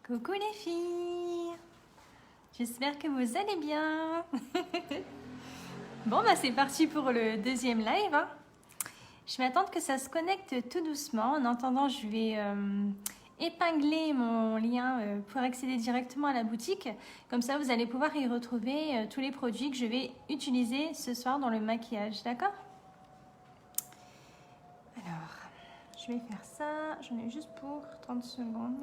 Coucou les filles, j'espère que vous allez bien. Bon bah c'est parti pour le deuxième live, hein. Je vais attendre que ça se connecte tout doucement. En attendant, je vais épingler mon lien pour accéder directement à la boutique. Comme ça, vous allez pouvoir y retrouver tous les produits que je vais utiliser ce soir dans le maquillage, d'accord? Alors, je vais faire ça. J'en ai juste pour 30 secondes.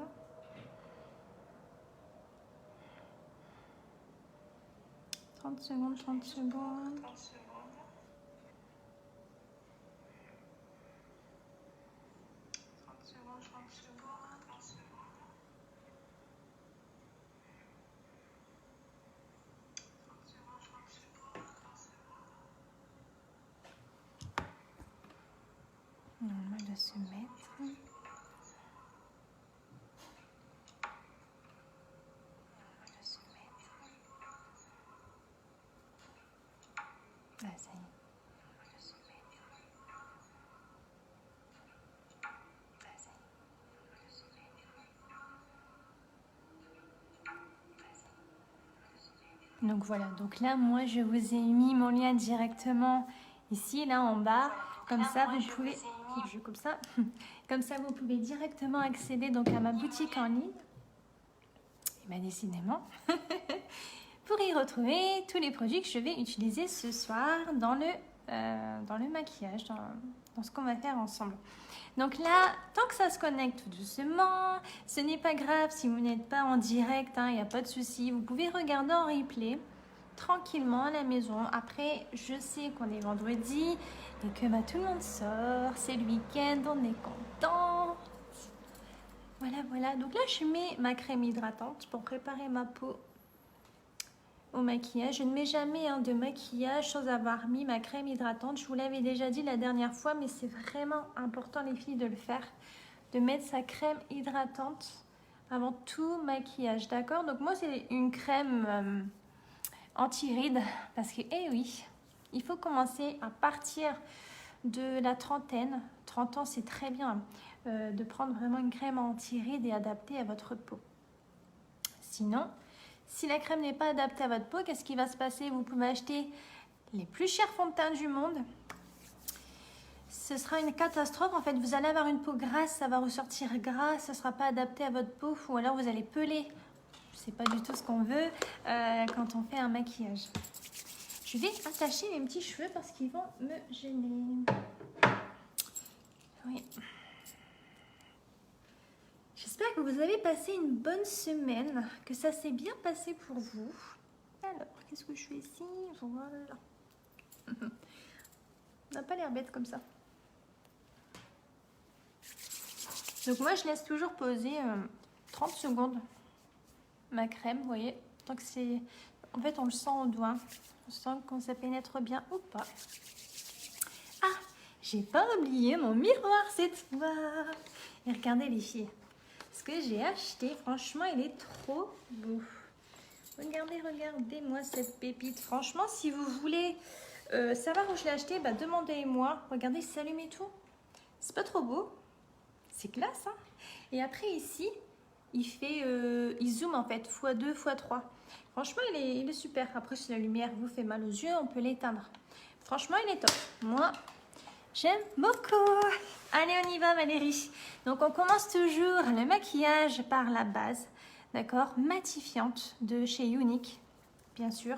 30 secondes, 30 secondes. Normal de se mettre. Ah, ça y est. Donc voilà, donc là moi je vous ai mis mon lien directement ici, là en bas, comme ça vous pouvez, comme ça, comme ça vous pouvez directement accéder donc à ma boutique en ligne. Et bien décidément, pour y retrouver tous les produits que je vais utiliser ce soir dans le maquillage, dans ce qu'on va faire ensemble. Donc là, tant que ça se connecte tout doucement, ce n'est pas grave si vous n'êtes pas en direct, il n'y a pas de souci. Vous pouvez regarder en replay tranquillement à la maison. Après, je sais qu'on est vendredi et que tout le monde sort, c'est le week-end, on est content. Voilà, voilà. Donc là, je mets ma crème hydratante pour préparer ma peau au maquillage. Je ne mets jamais de maquillage sans avoir mis ma crème hydratante. Je vous l'avais déjà dit la dernière fois, mais c'est vraiment important les filles de le faire, de mettre sa crème hydratante avant tout maquillage, d'accord? Donc moi c'est une crème anti-rides parce que, eh oui, il faut commencer à partir de la trentaine. 30 ans, c'est très bien de prendre vraiment une crème anti-rides et adaptée à votre peau. Sinon, si la crème n'est pas adaptée à votre peau, qu'est-ce qui va se passer? Vous pouvez acheter les plus chers fonds de teint du monde. Ce sera une catastrophe. En fait, vous allez avoir une peau grasse, ça va ressortir gras, ça ne sera pas adapté à votre peau ou alors vous allez peler. C'est pas du tout ce qu'on veut quand on fait un maquillage. Je vais attacher mes petits cheveux parce qu'ils vont me gêner. Oui. J'espère que vous avez passé une bonne semaine, que ça s'est bien passé pour vous. Alors, qu'est-ce que je fais ici? Voilà. On n'a pas l'air bête comme ça. Donc moi, je laisse toujours poser 30 secondes ma crème, vous voyez. Tant que c'est... En fait, on le sent au doigt. On sent quand ça pénètre bien ou pas. Ah, j'ai pas oublié mon miroir cette fois. Et regardez les filles. Ce que j'ai acheté, franchement, il est trop beau. Regardez, regardez-moi cette pépite. Franchement, si vous voulez savoir où je l'ai acheté, demandez-moi. Regardez, ça allume et tout. C'est pas trop beau. C'est classe, hein. Et après, ici, il zoome en fait, x2, x3. Franchement, il est super. Après, si la lumière vous fait mal aux yeux, on peut l'éteindre. Franchement, il est top. Moi, j'aime beaucoup. Allez, on y va Valérie. Donc, on commence toujours le maquillage par la base. D'accord? Matifiante de chez Younique, bien sûr.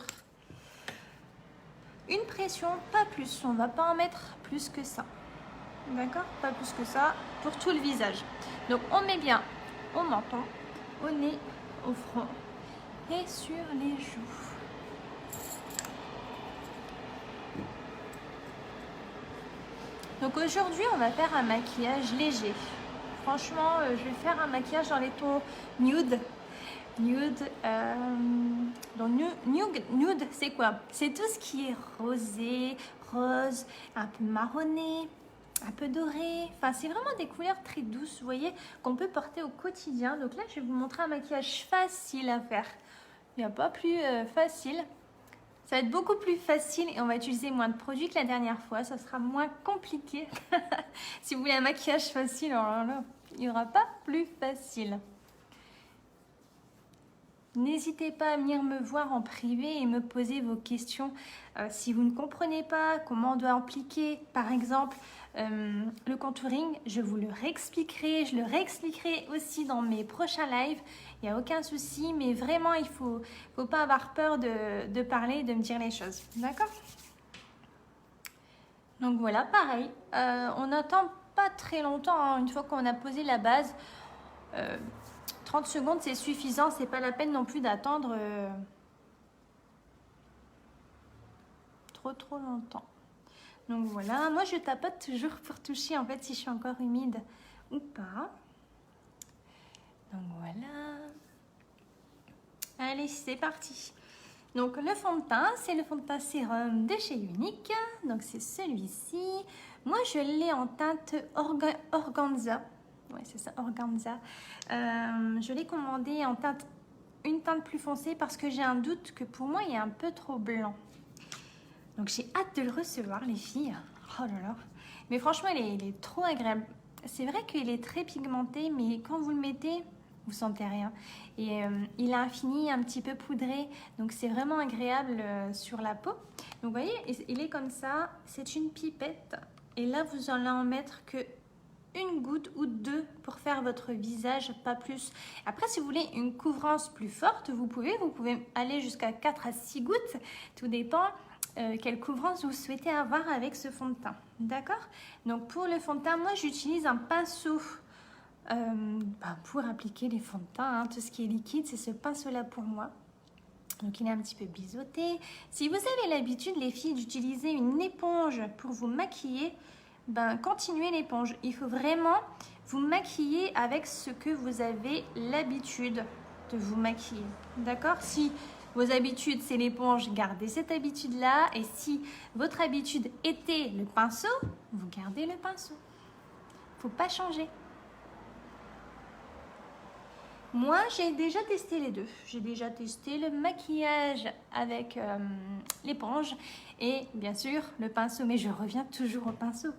Une pression, pas plus. On ne va pas en mettre plus que ça. D'accord? Pas plus que ça pour tout le visage. Donc, on met bien au menton, au nez, au front et sur les joues. Donc aujourd'hui, on va faire un maquillage léger. Franchement, je vais faire un maquillage dans les tons nude. Nude, donc nude, c'est quoi? C'est tout ce qui est rosé, rose, un peu marronné, un peu doré. Enfin, c'est vraiment des couleurs très douces, vous voyez, qu'on peut porter au quotidien. Donc là, je vais vous montrer un maquillage facile à faire. Il n'y a pas plus facile. Ça va être beaucoup plus facile et on va utiliser moins de produits que la dernière fois. Ça sera moins compliqué. Si vous voulez un maquillage facile, alors là, il n'y aura pas plus facile. N'hésitez pas à venir me voir en privé et me poser vos questions. Si vous ne comprenez pas comment on doit appliquer, par exemple, le contouring, je vous le réexpliquerai. Je le réexpliquerai aussi dans mes prochains lives. Il n'y a aucun souci, mais vraiment, il ne faut pas avoir peur de parler, de me dire les choses. D'accord? Donc voilà, pareil. On n'attend pas très longtemps, hein, une fois qu'on a posé la base. 30 secondes, c'est suffisant. C'est pas la peine non plus d'attendre trop longtemps. Donc voilà, moi je tapote toujours pour toucher en fait si je suis encore humide ou pas. Donc voilà. Allez, c'est parti. Donc le fond de teint, c'est le fond de teint sérum de chez Unique. Donc c'est celui-ci. Moi je l'ai en teinte organza. Ouais, c'est ça, organza. Je l'ai commandé en teinte, une teinte plus foncée parce que j'ai un doute que pour moi il est un peu trop blanc. Donc j'ai hâte de le recevoir, les filles. Oh là là. Mais franchement, il est trop agréable. C'est vrai qu'il est très pigmenté, mais quand vous le mettez, vous sentez rien. Et il a un fini un petit peu poudré, donc c'est vraiment agréable sur la peau. Donc vous voyez, il est comme ça. C'est une pipette. Et là, vous allez en mettre que une goutte ou deux pour faire votre visage, pas plus. Après, si vous voulez une couvrance plus forte, vous pouvez aller jusqu'à 4 à 6 gouttes. Tout dépend quelle couvrance vous souhaitez avoir avec ce fond de teint. D'accord? Donc pour le fond de teint, moi j'utilise un pinceau pour appliquer les fonds de teint. Hein. Tout ce qui est liquide, c'est ce pinceau-là pour moi. Donc il est un petit peu biseauté. Si vous avez l'habitude, les filles, d'utiliser une éponge pour vous maquiller, continuez l'éponge. Il faut vraiment vous maquiller avec ce que vous avez l'habitude de vous maquiller. D'accord? Si vos habitudes, c'est l'éponge, gardez cette habitude-là. Et si votre habitude était le pinceau, vous gardez le pinceau. Il ne faut pas changer. Moi, j'ai déjà testé les deux. J'ai déjà testé le maquillage avec l'éponge et bien sûr le pinceau. Mais je reviens toujours au pinceau.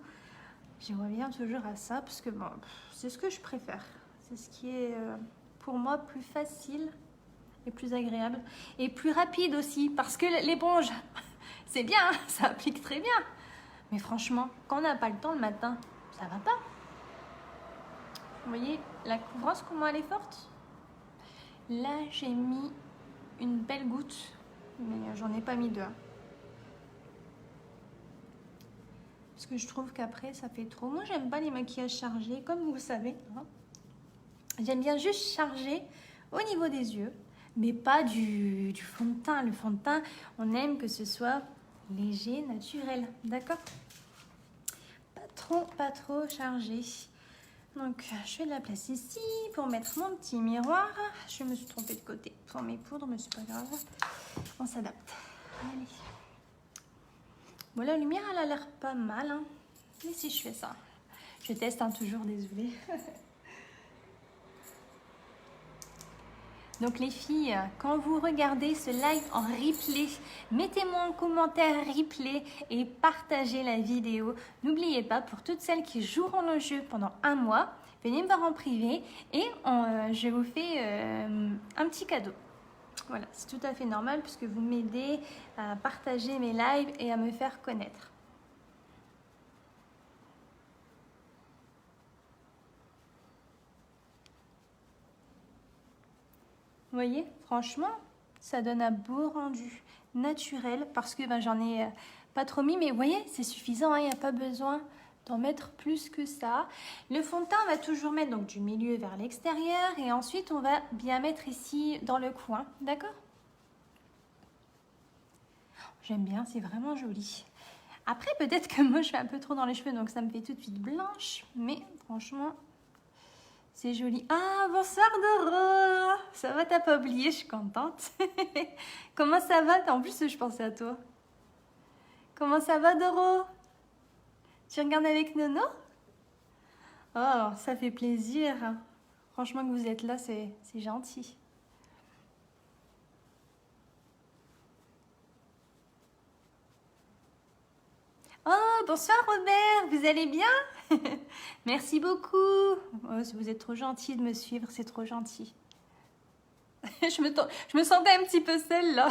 Je reviens toujours à ça parce que bon, c'est ce que je préfère. C'est ce qui est pour moi plus facile et plus agréable. Et plus rapide aussi parce que l'éponge, c'est bien, hein, ça applique très bien. Mais franchement, quand on n'a pas le temps le matin, ça va pas. Vous voyez la couvrance, comment elle est forte? Là, j'ai mis une belle goutte, mais j'en ai pas mis deux. Parce que je trouve qu'après, ça fait trop. Moi, j'aime pas les maquillages chargés, comme vous le savez. Hein. J'aime bien juste charger au niveau des yeux, mais pas du fond de teint. Le fond de teint, on aime que ce soit léger, naturel. D'accord? Pas trop chargé. Donc, je vais la placer ici pour mettre mon petit miroir. Je me suis trompée de côté pour mes poudres, mais c'est pas grave. On s'adapte. Allez. Bon, la lumière, elle a l'air pas mal. Hein. Mais si je fais ça, je teste hein, toujours, désolée. Donc les filles, quand vous regardez ce live en replay, mettez-moi en commentaire replay et partagez la vidéo. N'oubliez pas, pour toutes celles qui joueront le jeu pendant un mois, venez me voir en privé et je vous fais un petit cadeau. Voilà, c'est tout à fait normal puisque vous m'aidez à partager mes lives et à me faire connaître. Vous voyez, franchement, ça donne un beau rendu naturel parce que j'en ai pas trop mis, mais vous voyez, c'est suffisant, il n'y a pas besoin d'en mettre plus que ça. Le fond de teint, on va toujours mettre donc, du milieu vers l'extérieur et ensuite on va bien mettre ici dans le coin, d'accord? J'aime bien, c'est vraiment joli. Après, peut-être que moi, je fais un peu trop dans les cheveux, donc ça me fait tout de suite blanche, mais franchement... C'est joli. Ah, bonsoir Doro. Ça va, t'as pas oublié, je suis contente. Comment ça va? En plus, je pensais à toi. Comment ça va Doro? Tu regardes avec Nono? Oh, ça fait plaisir. Franchement que vous êtes là, c'est gentil. Oh, bonsoir Robert, vous allez bien? Merci beaucoup. Oh, vous êtes trop gentil de me suivre, c'est trop gentil. Je me sentais un petit peu seule là.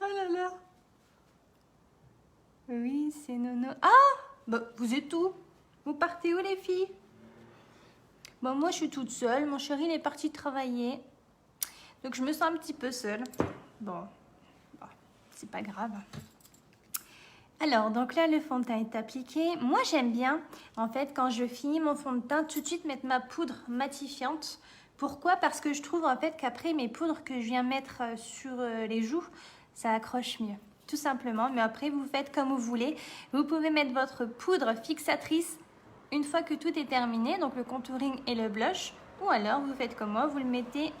Oh là là. Oui, c'est Nono. Ah, bah, vous êtes où? Vous partez où les filles? Bon, moi je suis toute seule. Mon chéri il est parti travailler. Donc je me sens un petit peu seule. Bon, c'est pas grave. Alors, donc là, le fond de teint est appliqué. Moi, j'aime bien, en fait, quand je finis mon fond de teint, tout de suite mettre ma poudre matifiante. Pourquoi? Parce que je trouve, en fait, qu'après, mes poudres que je viens mettre sur les joues, ça accroche mieux. Tout simplement. Mais après, vous faites comme vous voulez. Vous pouvez mettre votre poudre fixatrice une fois que tout est terminé, donc le contouring et le blush. Ou alors, vous faites comme moi, vous le mettez...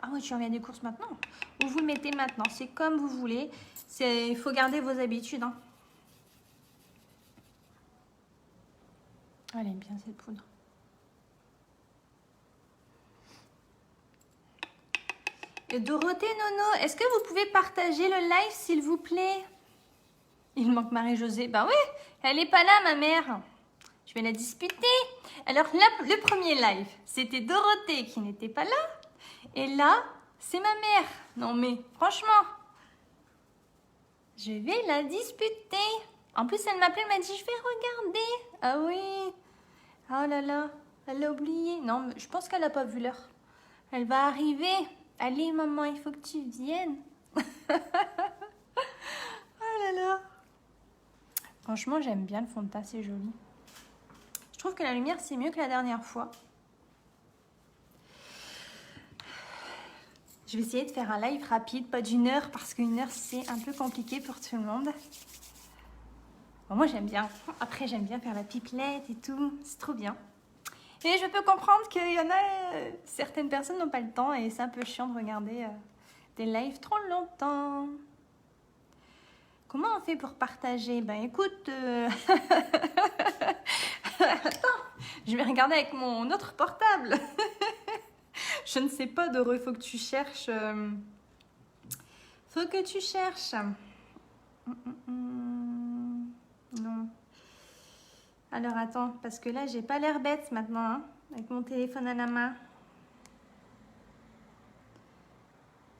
Ah oui, tu reviens des courses maintenant. Ou vous le mettez maintenant, c'est comme vous voulez. Il faut garder vos habitudes. Hein. Elle aime bien cette poudre. Et Dorothée, Nono, est-ce que vous pouvez partager le live, s'il vous plaît? Il manque Marie-Josée. Ben oui, elle n'est pas là, ma mère. Je vais la disputer. Alors là, le premier live, c'était Dorothée qui n'était pas là. Et là, c'est ma mère. Non mais, franchement, je vais la disputer. En plus, elle m'appelait, elle m'a dit, je vais regarder. Ah oui. Oh là là, elle l'a oublié. Non, mais je pense qu'elle n'a pas vu l'heure. Elle va arriver. Allez, maman, il faut que tu viennes. Oh là là. Franchement, j'aime bien le fond de teint, c'est joli. Je trouve que la lumière, c'est mieux que la dernière fois. Je vais essayer de faire un live rapide, pas d'une heure, parce qu'une heure, c'est un peu compliqué pour tout le monde. Bon, moi, j'aime bien. Après, j'aime bien faire la pipelette et tout. C'est trop bien. Et je peux comprendre qu'il y en a... certaines personnes n'ont pas le temps et c'est un peu chiant de regarder des lives trop longtemps. Comment on fait pour partager? Ben, écoute... Attends, je vais regarder avec mon autre portable. Je ne sais pas, Doro, il faut que tu cherches. Faut que tu cherches. Non. Alors attends, parce que là, j'ai pas l'air bête maintenant, hein, avec mon téléphone à la main.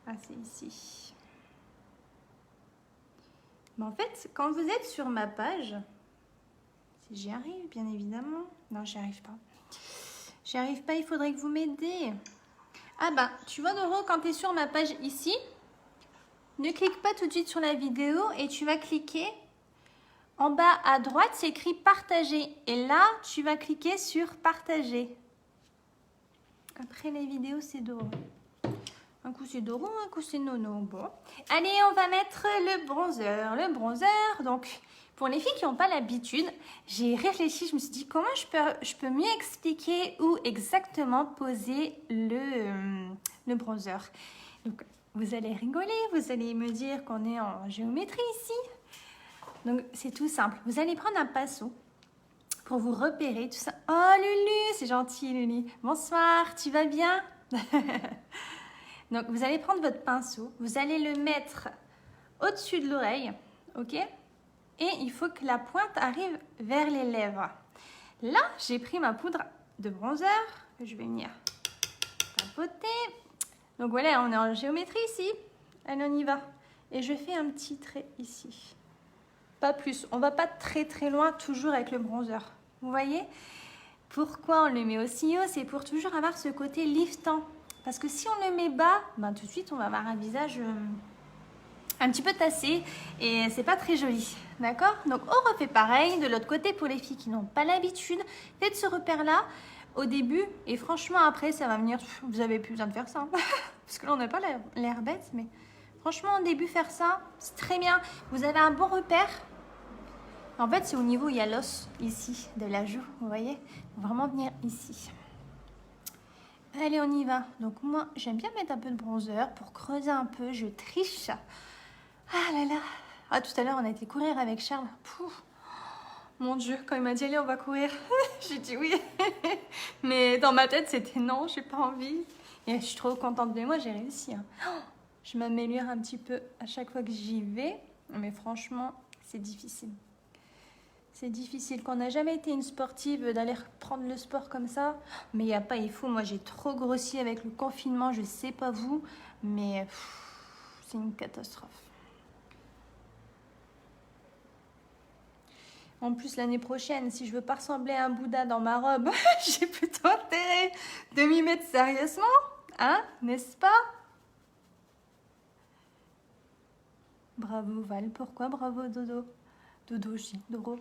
Ah, c'est ici. Mais en fait, quand vous êtes sur ma page, si j'y arrive, bien évidemment. Non, j'y arrive pas. J'y arrive pas, il faudrait que vous m'aidiez. Ah bah, tu vois Doro, quand tu es sur ma page ici, ne clique pas tout de suite sur la vidéo et tu vas cliquer en bas à droite, c'est écrit partager. Et là, tu vas cliquer sur partager. Après les vidéos, c'est Doro. Un coup c'est Doro, un coup c'est Nono. Bon, allez, on va mettre le bronzer. Le bronzer, donc pour les filles qui n'ont pas l'habitude, j'ai réfléchi, je me suis dit comment je peux mieux expliquer où exactement poser le bronzer. Donc, vous allez rigoler, vous allez me dire qu'on est en géométrie ici. Donc, c'est tout simple. Vous allez prendre un pinceau pour vous repérer tout ça. Oh, Lulu, c'est gentil, Lulu. Bonsoir, tu vas bien? Donc, vous allez prendre votre pinceau, vous allez le mettre au-dessus de l'oreille, ok? Et il faut que la pointe arrive vers les lèvres. Là, j'ai pris ma poudre de bronzer que je vais venir tapoter. Donc voilà, on est en géométrie ici. Allez, on y va. Et je fais un petit trait ici. Pas plus. On va pas très très loin, toujours avec le bronzer. Vous voyez? Pourquoi on le met aussi haut? C'est pour toujours avoir ce côté liftant. Parce que si on le met bas, ben, tout de suite, on va avoir un visage un petit peu tassé. Et c'est pas très joli. D'accord? Donc, on refait pareil. De l'autre côté, pour les filles qui n'ont pas l'habitude, faites ce repère-là au début. Et franchement, après, ça va venir... Vous avez plus besoin de faire ça. Parce que là, on n'a pas l'air bête. Mais franchement, au début, faire ça, c'est très bien. Vous avez un bon repère. En fait, c'est au niveau où il y a l'os, ici, de la joue. Vous voyez? Vraiment venir ici. Allez, on y va. Donc, moi, j'aime bien mettre un peu de bronzer pour creuser un peu. Je triche. Ah là là. Ah, tout à l'heure, on a été courir avec Charles. Pouf. Mon Dieu, quand il m'a dit, allez, on va courir. J'ai dit oui. Mais dans ma tête, c'était non, j'ai pas envie. Et je suis trop contente de moi, j'ai réussi. Hein. Je m'améliore un petit peu à chaque fois que j'y vais. Mais franchement, c'est difficile. C'est difficile. Qu'on n'a jamais été une sportive, d'aller reprendre le sport comme ça. Mais il n'y a pas, il faut. Moi, j'ai trop grossi avec le confinement. Je sais pas vous, mais c'est une catastrophe. En plus, l'année prochaine, si je veux pas ressembler à un Bouddha dans ma robe, j'ai plutôt intérêt de m'y mettre sérieusement. Hein, n'est-ce pas? Bravo Val. Pourquoi bravo Dodo? Dodo, je dis Doro.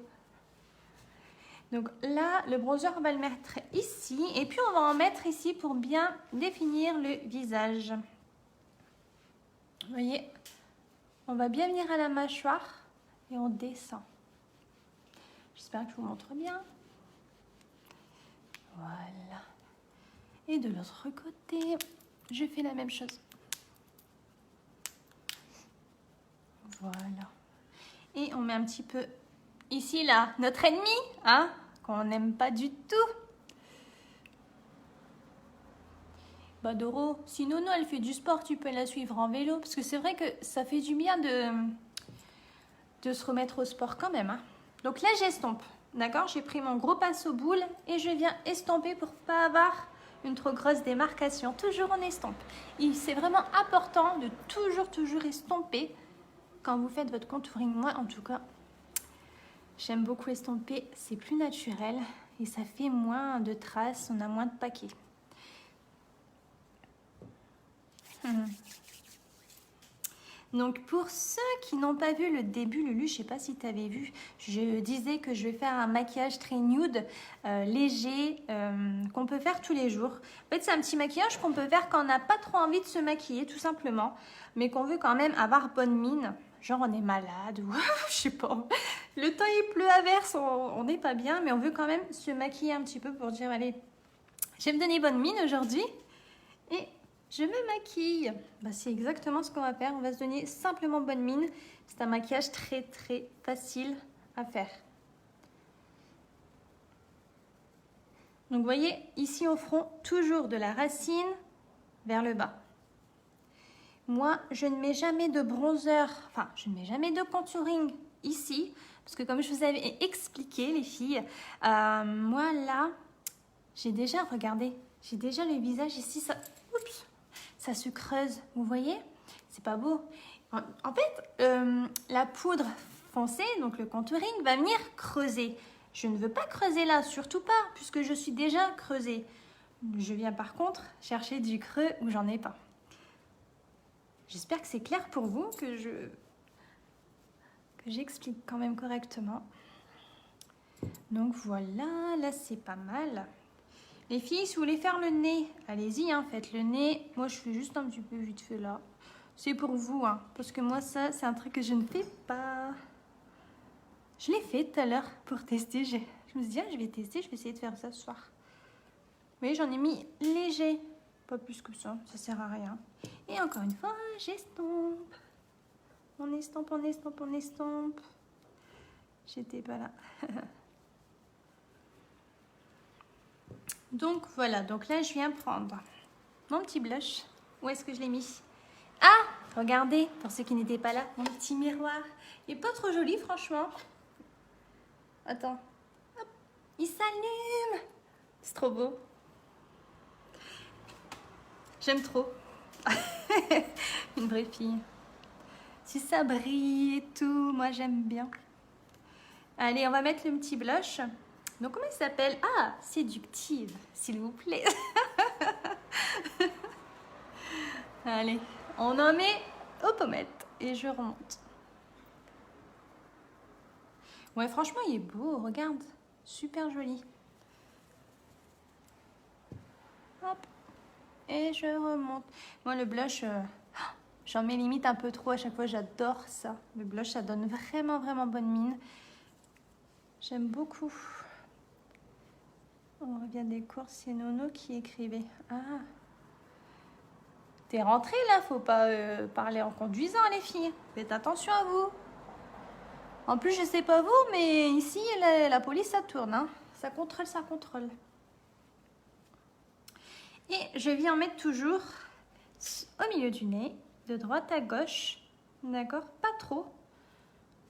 Donc là, le bronzer, on va le mettre ici. Et puis, on va en mettre ici pour bien définir le visage. Vous voyez, on va bien venir à la mâchoire et on descend. J'espère que je vous montre bien. Voilà. Et de l'autre côté, je fais la même chose. Voilà. Et on met un petit peu ici, là, notre ennemi, hein, qu'on n'aime pas du tout. Bah Doro, si Nono elle fait du sport, tu peux la suivre en vélo. Parce que c'est vrai que ça fait du bien de se remettre au sport quand même. Hein. Donc là, j'estompe. D'accord? J'ai pris mon gros pinceau boule et je viens estomper pour pas avoir une trop grosse démarcation. Toujours on estompe. C'est vraiment important de toujours estomper quand vous faites votre contouring. Moi, en tout cas, j'aime beaucoup estomper. C'est plus naturel et ça fait moins de traces. On a moins de paquets. Donc pour ceux qui n'ont pas vu le début, Lulu, je sais pas si tu avais vu, je disais que je vais faire un maquillage très nude, léger, qu'on peut faire tous les jours. En fait, c'est un petit maquillage qu'on peut faire quand on n'a pas trop envie de se maquiller, tout simplement, mais qu'on veut quand même avoir bonne mine. Genre on est malade ou je sais pas, le temps il pleut à verse, on n'est pas bien, mais on veut quand même se maquiller un petit peu pour dire allez, je vais me donner bonne mine aujourd'hui et je me maquille. Bah, c'est exactement ce qu'on va faire. On va se donner simplement bonne mine. C'est un maquillage très facile à faire. Donc vous voyez, ici au front, toujours de la racine vers le bas. Moi, je ne mets jamais de bronzer, enfin, je ne mets jamais de contouring ici. Parce que comme je vous avais expliqué, les filles, moi là, j'ai déjà, regardez, j'ai déjà le visage ici, ça... Oups, ça se creuse, vous voyez? C'est pas beau. En fait, la poudre foncée, donc le contouring, va venir creuser. Je ne veux pas creuser là, surtout pas, puisque je suis déjà creusée. Je viens par contre chercher du creux où j'en ai pas. J'espère que c'est clair pour vous, que j'explique quand même correctement. Donc voilà, là c'est pas mal. Les filles, si vous voulez faire le nez, allez-y, hein, faites le nez. Moi, je fais juste un petit peu vite fait là. C'est pour vous, hein, parce que moi, ça, c'est un truc que je ne fais pas. Je l'ai fait tout à l'heure pour tester. Je me suis dit, ah, je vais tester, je vais essayer de faire ça ce soir. Vous voyez, j'en ai mis léger. Pas plus que ça sert à rien. Et encore une fois, j'estompe. On estompe, on estompe, on estompe. J'étais pas là. Donc voilà, donc là je viens prendre mon petit blush. Où est-ce que je l'ai mis? Ah, regardez, pour ceux qui n'étaient pas là, mon petit miroir. Il n'est pas trop joli franchement. Attends, hop, il s'allume. C'est trop beau. J'aime trop. Une vraie fille. Si ça brille et tout, moi j'aime bien. Allez, on va mettre le petit blush. Donc, comment il s'appelle? Ah, séductive, s'il vous plaît. Allez, on en met aux pommettes et je remonte. Ouais, franchement, il est beau, regarde. Super joli. Hop. Et je remonte. Moi, le blush, j'en mets limite un peu trop à chaque fois. J'adore ça. Le blush, ça donne vraiment bonne mine. J'aime beaucoup. On revient des courses, c'est Nono qui écrivait. Ah, t'es rentrée là, faut pas parler en conduisant les filles. Faites attention à vous. En plus, je sais pas vous, mais ici, la police, ça tourne. Hein. Ça contrôle, ça contrôle. Et je viens en mettre toujours au milieu du nez, de droite à gauche. D'accord? Pas trop.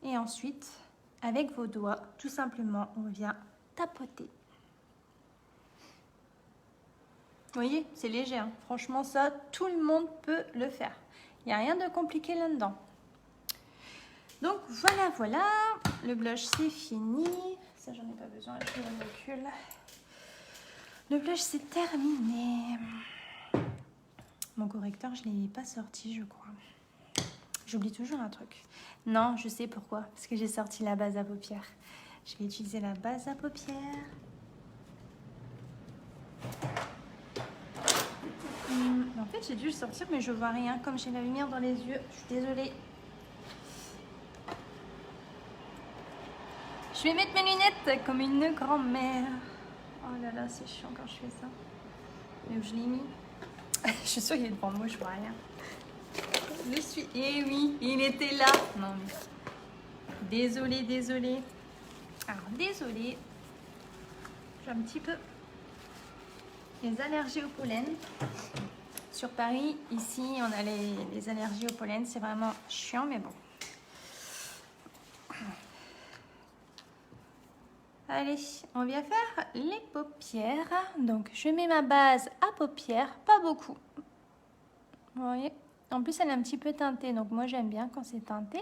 Et ensuite, avec vos doigts, tout simplement, on vient tapoter. Vous voyez, c'est léger, hein. Franchement, ça, tout le monde peut le faire. Il n'y a rien de compliqué là-dedans. Donc, voilà. Le blush, c'est fini. Ça, j'en ai pas besoin, je le recule. Le blush, c'est terminé. Mon correcteur, je ne l'ai pas sorti, je crois. J'oublie toujours un truc. Non, je sais pourquoi. Parce que j'ai sorti la base à paupières. Je vais utiliser la base à paupières. En fait, j'ai dû le sortir, mais je vois rien. Comme j'ai la lumière dans les yeux, je suis désolée. Je vais mettre mes lunettes comme une grand-mère. Oh là là, c'est chiant quand je fais ça. Mais où je l'ai mis? Je suis sûre qu'il est devant moi, je vois rien. Je suis... Eh oui, il était là. Non mais... Désolée. Alors, désolée. J'ai un petit peu les allergies au pollen. Sur Paris, ici, on a les allergies au pollen. C'est vraiment chiant, mais bon. Allez, on vient faire les paupières. Donc, je mets ma base à paupières, pas beaucoup. Vous voyez? En plus, elle est un petit peu teintée, donc moi, j'aime bien quand c'est teinté.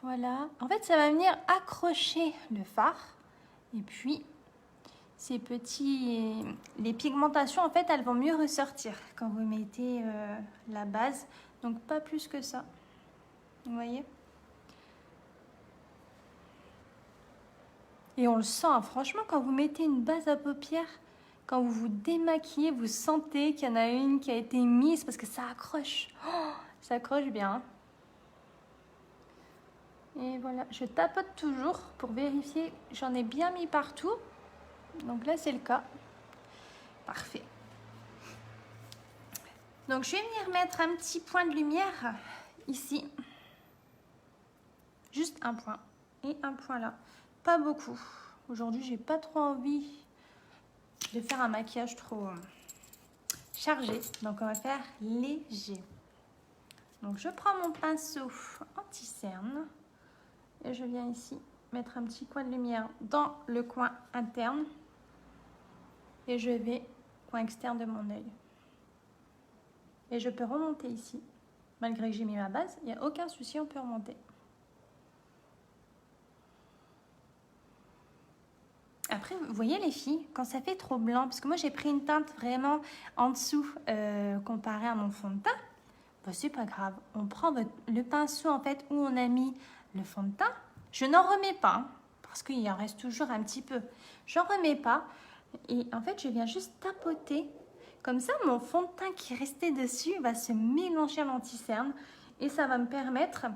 Voilà. En fait, ça va venir accrocher le fard. Et puis, ces petits... Les pigmentations, en fait, elles vont mieux ressortir quand vous mettez la base. Donc, pas plus que ça. Vous voyez? Et on le sent, hein, franchement, quand vous mettez une base à paupières, quand vous vous démaquillez, vous sentez qu'il y en a une qui a été mise parce que ça accroche. Oh, ça accroche bien. Hein. Et voilà, je tapote toujours pour vérifier. J'en ai bien mis partout. Donc là, c'est le cas. Parfait. Donc, je vais venir mettre un petit point de lumière ici. Juste un point. Et un point là. Pas beaucoup. Aujourd'hui, j'ai pas trop envie de faire un maquillage trop chargé. Donc, on va faire léger. Donc, je prends mon pinceau anti-cerne. Et je viens ici mettre un petit coin de lumière dans le coin interne. Et je vais au coin externe de mon œil. Et je peux remonter ici. Malgré que j'ai mis ma base, il n'y a aucun souci, on peut remonter. Après, vous voyez les filles, quand ça fait trop blanc, parce que moi j'ai pris une teinte vraiment en dessous comparé à mon fond de teint, bah, c'est pas grave. On prend le pinceau en fait où on a mis le fond de teint. Je n'en remets pas, hein, parce qu'il en reste toujours un petit peu. J'en remets pas. Et en fait, je viens juste tapoter. Comme ça, mon fond de teint qui restait dessus va se mélanger à l'anti-cerne. Et ça va me permettre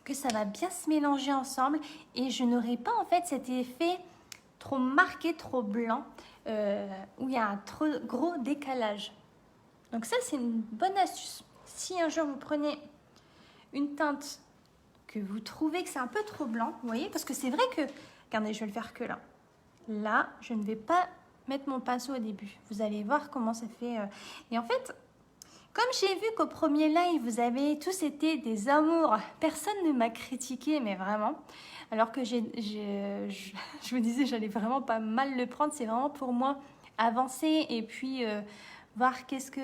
que ça va bien se mélanger ensemble. Et je n'aurai pas en fait cet effet trop marqué, trop blanc, où il y a un trop gros décalage. Donc ça, c'est une bonne astuce. Si un jour vous prenez une teinte que vous trouvez que c'est un peu trop blanc, vous voyez, parce que c'est vrai que, regardez, je vais le faire que là. Là, je ne vais pas mettre mon pinceau au début. Vous allez voir comment ça fait. Et en fait, comme j'ai vu qu'au premier live, vous avez tous été des amours, personne ne m'a critiqué, mais vraiment. Alors que je vous disais, j'allais vraiment pas mal le prendre. C'est vraiment pour moi avancer et puis voir qu'est-ce que...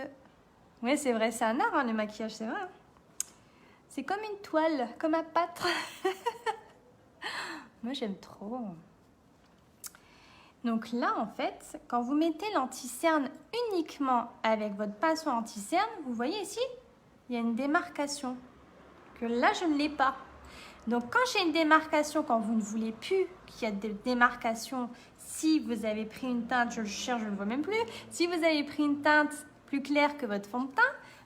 Oui, c'est vrai, c'est un art, hein, le maquillage, c'est vrai. Hein. C'est comme une toile, comme un pâtre. Moi, j'aime trop. Donc là, en fait, quand vous mettez l'anti-cerne uniquement avec votre pinceau anti-cerne, vous voyez ici, il y a une démarcation. Que là, je ne l'ai pas. Donc, quand j'ai une démarcation, quand vous ne voulez plus qu'il y ait de démarcation, si vous avez pris une teinte, je le cherche, je ne le vois même plus. Si vous avez pris une teinte plus claire que votre fond de teint,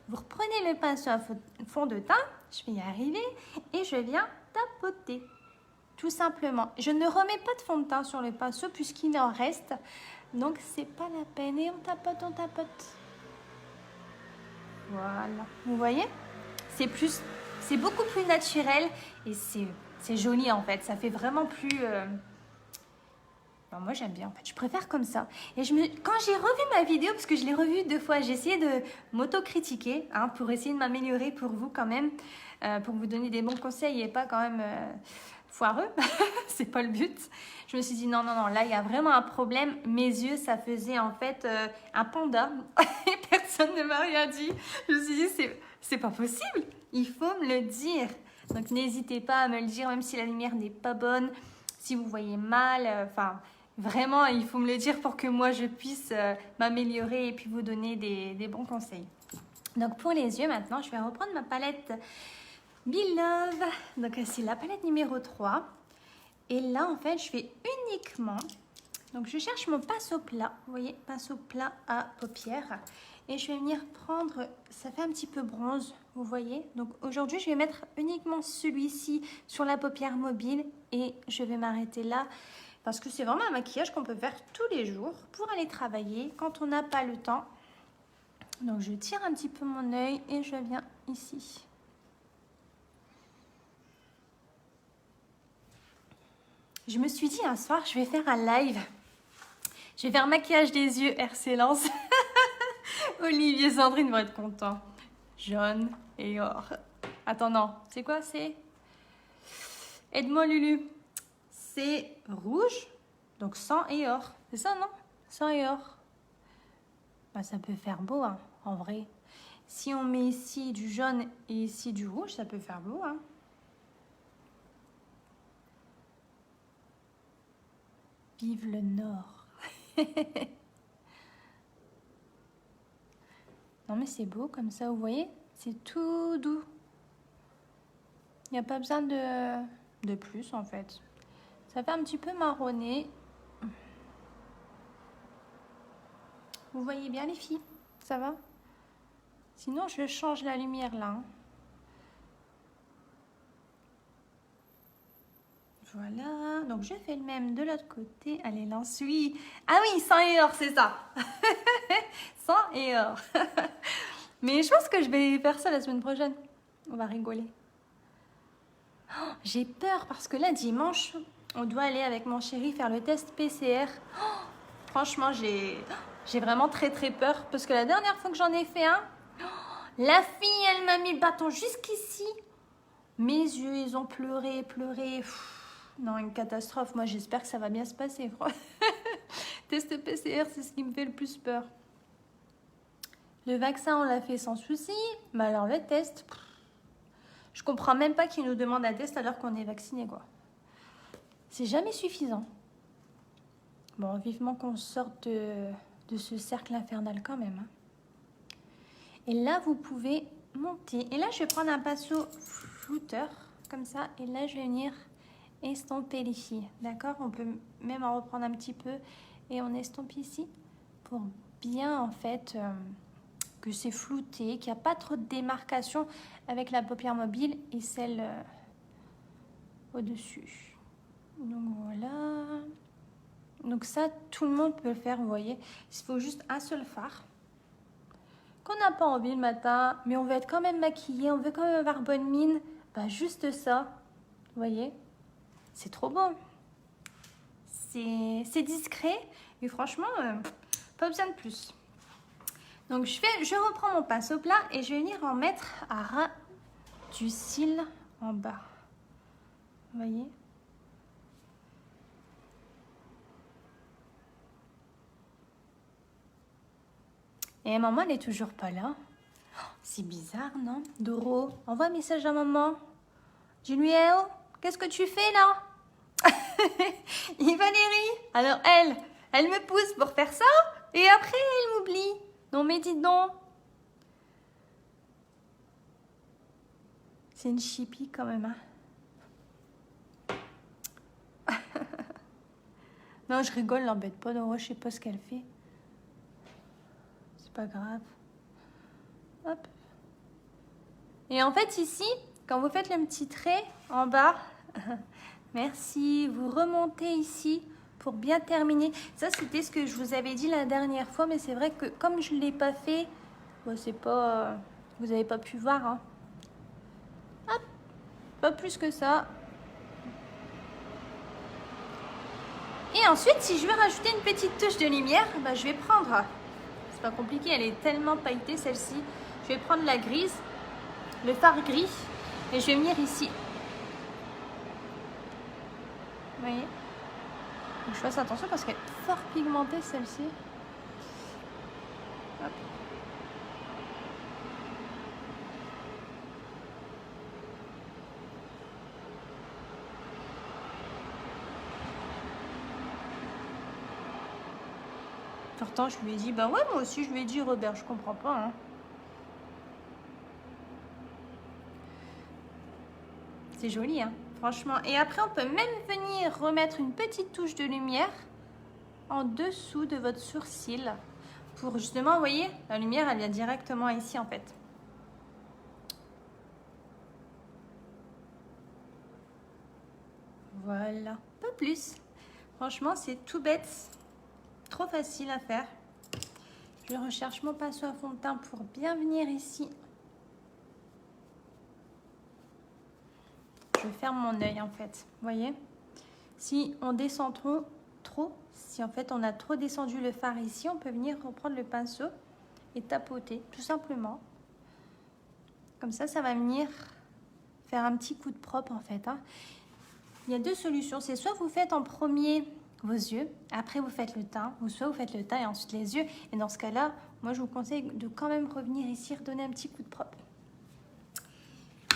vous reprenez le pinceau à fond de teint, je vais y arriver, et je viens tapoter. Tout simplement. Je ne remets pas de fond de teint sur le pinceau puisqu'il en reste. Donc, c'est pas la peine. Et on tapote, on tapote. Voilà. Vous voyez? C'est beaucoup plus naturel et c'est joli en fait. Ça fait vraiment plus... moi, j'aime bien en fait. Je préfère comme ça. Et quand j'ai revu ma vidéo, parce que je l'ai revue 2 fois, j'ai essayé de m'auto-critiquer hein, pour essayer de m'améliorer pour vous quand même, pour vous donner des bons conseils et pas quand même... foireux. C'est pas le but. Je me suis dit non, là il y a vraiment un problème. Mes yeux, ça faisait en fait un panda et personne ne m'a rien dit. Je me suis dit c'est pas possible, il faut me le dire. Donc n'hésitez pas à me le dire, même si la lumière n'est pas bonne, si vous voyez mal, enfin vraiment il faut me le dire pour que moi je puisse m'améliorer et puis vous donner des bons conseils. Donc pour les yeux maintenant, je vais reprendre ma palette Be Love. Donc c'est la palette numéro 3. Et là en fait je fais uniquement, donc je cherche mon pinceau plat, vous voyez, pinceau plat à paupières. Et je vais venir prendre, ça fait un petit peu bronze, vous voyez. Donc aujourd'hui je vais mettre uniquement celui-ci sur la paupière mobile. Et je vais m'arrêter là. Parce que c'est vraiment un maquillage qu'on peut faire tous les jours pour aller travailler quand on n'a pas le temps. Donc je tire un petit peu mon œil et je viens ici. Je me suis dit un soir, je vais faire un live. Je vais faire maquillage des yeux, excellence. Olivier et Sandrine vont être contents. Jaune et or. Attends, non. C'est quoi? C'est... Aide-moi, Lulu. C'est rouge. Donc sang et or. C'est ça, non? Sang et or. Bah, ça peut faire beau, hein, en vrai. Si on met ici du jaune et ici du rouge, ça peut faire beau, hein. Vive le Nord. Non mais c'est beau comme ça, vous voyez, c'est tout doux. Il n'y a pas besoin de plus en fait. Ça fait un petit peu marronné. Vous voyez bien les filles, ça va? Sinon je change la lumière là. Hein. Voilà, donc je fais le même de l'autre côté. Allez, lance, oui. Ah oui, sang et or, c'est ça. Sang et or. Mais je pense que je vais faire ça la semaine prochaine. On va rigoler. Oh, j'ai peur parce que là, dimanche, on doit aller avec mon chéri faire le test PCR. Oh, franchement, j'ai vraiment très peur. Parce que la dernière fois que j'en ai fait un, la fille, elle m'a mis le bâton jusqu'ici. Mes yeux, ils ont pleuré. Pff. Non, une catastrophe. Moi, j'espère que ça va bien se passer. Test PCR, c'est ce qui me fait le plus peur. Le vaccin, on l'a fait sans souci. Mais alors, le test, je comprends même pas qu'ils nous demandent un test alors qu'on est vacciné, quoi. C'est jamais suffisant. Bon, vivement qu'on sorte de ce cercle infernal quand même. Hein. Et là, vous pouvez monter. Et là, je vais prendre un pinceau flouteur, comme ça. Et là, je vais venir... estomper les filles, d'accord? On peut même en reprendre un petit peu et on estompe ici pour bien en fait que c'est flouté, qu'il n'y a pas trop de démarcation avec la paupière mobile et celle au-dessus. Donc voilà. Donc ça, tout le monde peut le faire, vous voyez. Il faut juste un seul fard qu'on n'a pas envie le matin, mais on veut être quand même maquillé, on veut quand même avoir bonne mine. Bah juste ça, vous voyez. C'est trop beau. C'est discret. Et franchement, pas besoin de plus. Donc, je reprends mon pinceau plat et je vais venir en mettre à ras du cil en bas. Vous voyez? Et maman, elle est toujours pas là. Oh, c'est bizarre, non? Doro, envoie un message à maman. Dis-lui, oh, qu'est-ce que tu fais là? Et Valérie, alors elle me pousse pour faire ça et après elle m'oublie. Non mais dis donc. C'est une chipie quand même. Hein. Non, je rigole, l'embête pas. Non, je sais pas ce qu'elle fait. C'est pas grave. Hop. Et en fait ici, quand vous faites le petit trait en bas... Merci. Vous remontez ici pour bien terminer. Ça, c'était ce que je vous avais dit la dernière fois, mais c'est vrai que comme je ne l'ai pas fait, bon, c'est pas... vous n'avez pas pu voir. Hein. Hop, pas plus que ça. Et ensuite, si je veux rajouter une petite touche de lumière, bah, je vais prendre... C'est pas compliqué, elle est tellement pailletée celle-ci. Je vais prendre la grise, le fard gris, et je vais venir ici. Vous voyez? Donc, je fasse attention parce qu'elle est fort pigmentée celle-ci. Hop. Pourtant, je lui ai dit, bah ouais, moi aussi, je lui ai dit, Robert, je comprends pas. Hein. C'est joli, hein, franchement. Et après, on peut même venir remettre une petite touche de lumière en dessous de votre sourcil. Pour justement, vous voyez, la lumière, elle vient directement ici, en fait. Voilà, pas plus. Franchement, c'est tout bête. Trop facile à faire. Je recherche mon pinceau à fond de teint pour bien venir ici. Je ferme mon œil en fait, vous voyez. Si on descend trop, si en fait on a trop descendu le fard ici, on peut venir reprendre le pinceau et tapoter tout simplement. Comme ça, ça va venir faire un petit coup de propre en fait. Hein. Il y a deux solutions, c'est soit vous faites en premier vos yeux, après vous faites le teint, ou soit vous faites le teint et ensuite les yeux. Et dans ce cas-là, moi je vous conseille de quand même revenir ici, redonner un petit coup de propre.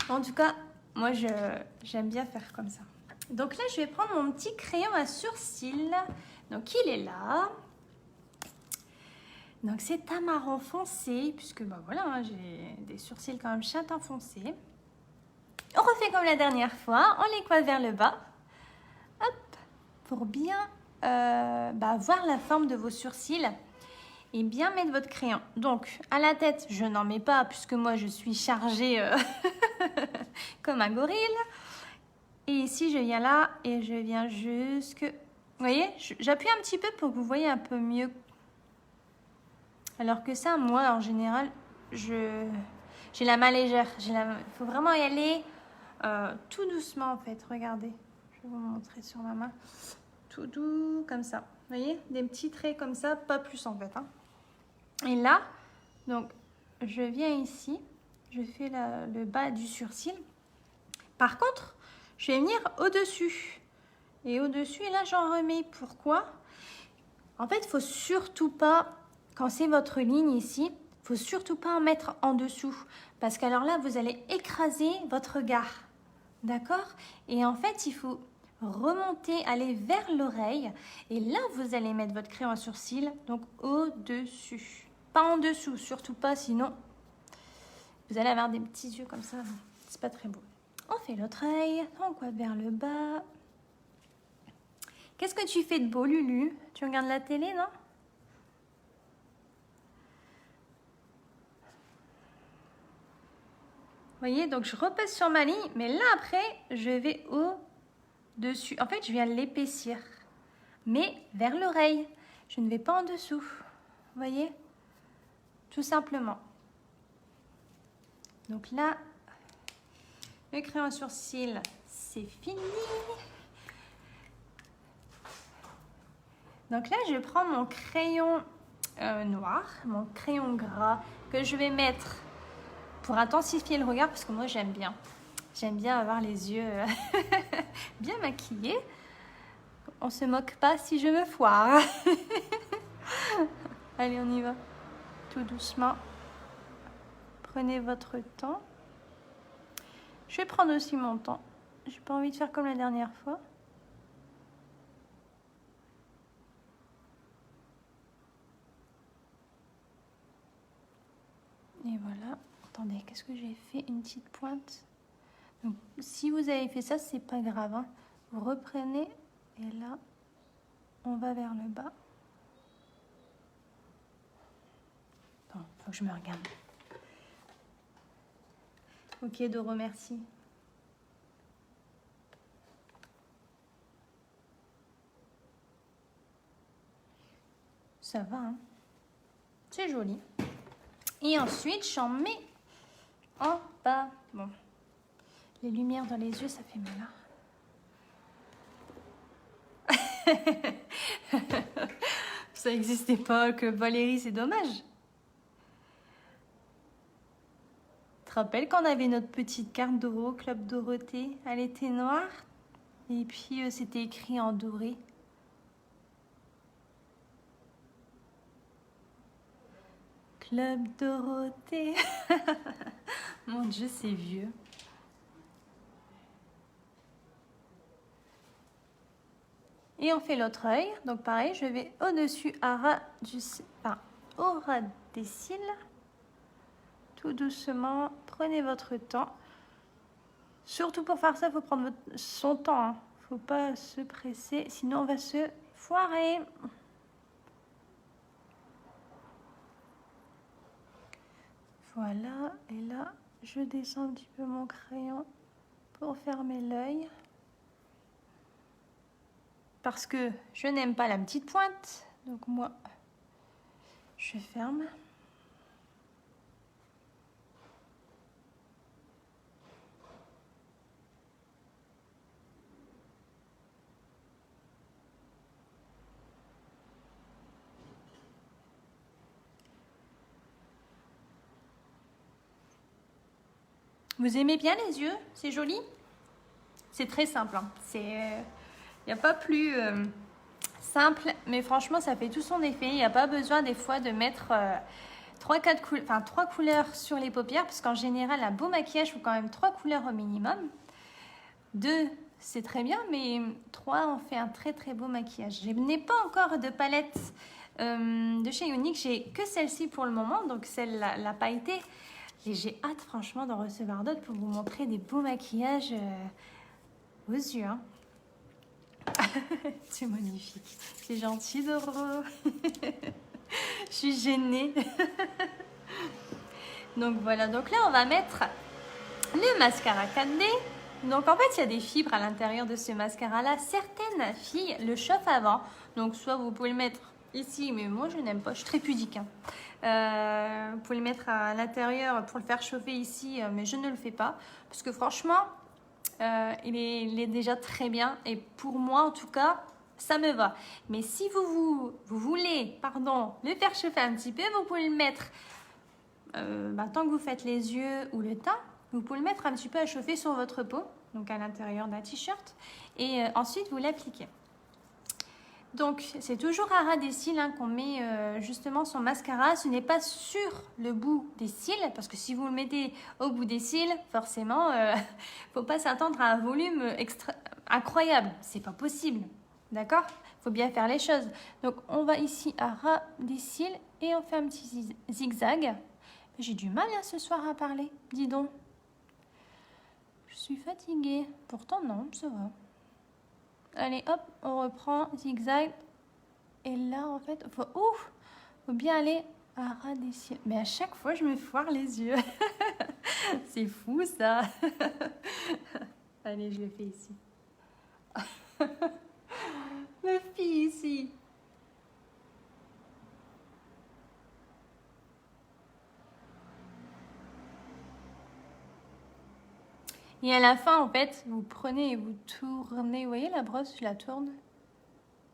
En tout cas, moi j'aime bien faire comme ça. Donc là, je vais prendre mon petit crayon à sourcils. Donc il est là. Donc c'est un marron foncé, puisque bah voilà, hein, j'ai des sourcils quand même châtain foncé. On refait comme la dernière fois, on les coiffe vers le bas. Hop, pour bien voir la forme de vos sourcils et bien mettre votre crayon. Donc à la tête, je n'en mets pas puisque moi je suis chargée comme un gorille. Et ici, je viens là et je viens jusque... Vous voyez, j'appuie un petit peu pour que vous voyez un peu mieux. Alors que ça, moi, en général, j'ai la main légère. Il faut vraiment y aller tout doucement, en fait. Regardez, je vais vous montrer sur ma main. Tout doux, comme ça. Vous voyez, des petits traits comme ça, pas plus, en fait. Hein. Et là, donc, je viens ici. Je fais le bas du sourcil. Par contre, je vais venir au-dessus. Et au-dessus, et là, j'en remets. Pourquoi? En fait, il ne faut surtout pas, quand c'est votre ligne ici, il ne faut surtout pas en mettre en dessous. Parce qu'alors là, vous allez écraser votre regard. D'accord? Et en fait, il faut remonter, aller vers l'oreille. Et là, vous allez mettre votre crayon à sourcil, donc au-dessus. Pas en dessous, surtout pas, sinon vous allez avoir des petits yeux comme ça. C'est pas très beau. On fait l'autre œil, on coiffe vers le bas. Qu'est-ce que tu fais de beau, Lulu? Tu regardes la télé, non? Vous voyez, donc je repasse sur ma ligne, mais là après, je vais au-dessus. En fait, je viens l'épaissir, mais vers l'oreille. Je ne vais pas en dessous. Vous voyez? Tout simplement. Donc là, le crayon à sourcil, c'est fini. Donc là, je prends mon crayon noir, mon crayon gras, que je vais mettre pour intensifier le regard, parce que moi, j'aime bien. J'aime bien avoir les yeux bien maquillés. On se moque pas si je me foire. Allez, on y va. Tout doucement. Prenez votre temps. Je vais prendre aussi mon temps. J'ai pas envie de faire comme la dernière fois. Et voilà. Attendez, qu'est-ce que j'ai fait? Une petite pointe. Donc, si vous avez fait ça, c'est pas grave. Hein. Vous reprenez et là, on va vers le bas. Attends, faut que je me regarde. Ok, Doro, merci. Ça va, hein? C'est joli. Et ensuite, j'en mets en bas. Bon, les lumières dans les yeux, ça fait mal. Hein. Ça n'existait pas, que Valérie, c'est dommage. Tu te rappelles quand on avait notre petite carte Doro, Club Dorothée? Elle était noire. Et puis c'était écrit en doré. Club Dorothée. Mon Dieu, c'est vieux. Et on fait l'autre œil. Donc pareil, je vais au-dessus au ras des cils. Tout doucement, prenez votre temps. Surtout pour faire ça, il faut prendre son temps. Hein. Faut pas se presser, sinon on va se foirer. Voilà, et là, je descends un petit peu mon crayon pour fermer l'œil. Parce que je n'aime pas la petite pointe, donc moi, je ferme. Vous aimez bien les yeux? C'est joli? C'est très simple. Hein. Il n'y a pas plus simple, mais franchement, ça fait tout son effet. Il n'y a pas besoin des fois de mettre 3 couleurs sur les paupières, parce qu'en général, un beau maquillage, il faut quand même 3 couleurs au minimum. 2, c'est très bien, mais 3, on fait un très très beau maquillage. Je n'ai pas encore de palette de chez Younique. J'ai que celle-ci pour le moment, donc celle la pailletée. Et j'ai hâte franchement d'en recevoir d'autres pour vous montrer des beaux maquillages aux yeux. Hein. C'est magnifique. C'est gentil, Doro. Je suis gênée. Donc voilà, donc là on va mettre le mascara 4D. Donc en fait il y a des fibres à l'intérieur de ce mascara là. Certaines filles le chauffent avant. Donc soit vous pouvez le mettre ici, mais moi je n'aime pas, je suis très pudique. Hein. Vous pouvez le mettre à l'intérieur pour le faire chauffer ici, mais je ne le fais pas. Parce que franchement, il est déjà très bien. Et pour moi en tout cas, ça me va. Mais si vous voulez le faire chauffer un petit peu, vous pouvez le mettre, tant que vous faites les yeux ou le teint, vous pouvez le mettre un petit peu à chauffer sur votre peau, donc à l'intérieur d'un t-shirt. Et ensuite, vous l'appliquez. Donc, c'est toujours à ras des cils hein, qu'on met justement son mascara. Ce n'est pas sur le bout des cils, parce que si vous le mettez au bout des cils, forcément, faut pas s'attendre à un volume incroyable. C'est pas possible, d'accord? Faut bien faire les choses. Donc, on va ici à ras des cils et on fait un petit zigzag. J'ai du mal hein, ce soir à parler, dis donc. Je suis fatiguée. Pourtant, non, ça va. Allez, hop, on reprend, zigzag. Et là, en fait, faut bien aller à ras des cils. Mais à chaque fois, je me foire les yeux. C'est fou, ça. Allez, je le fais ici. Ma fille, ici. Et à la fin, en fait, vous prenez et vous tournez. Vous voyez la brosse, je la tourne.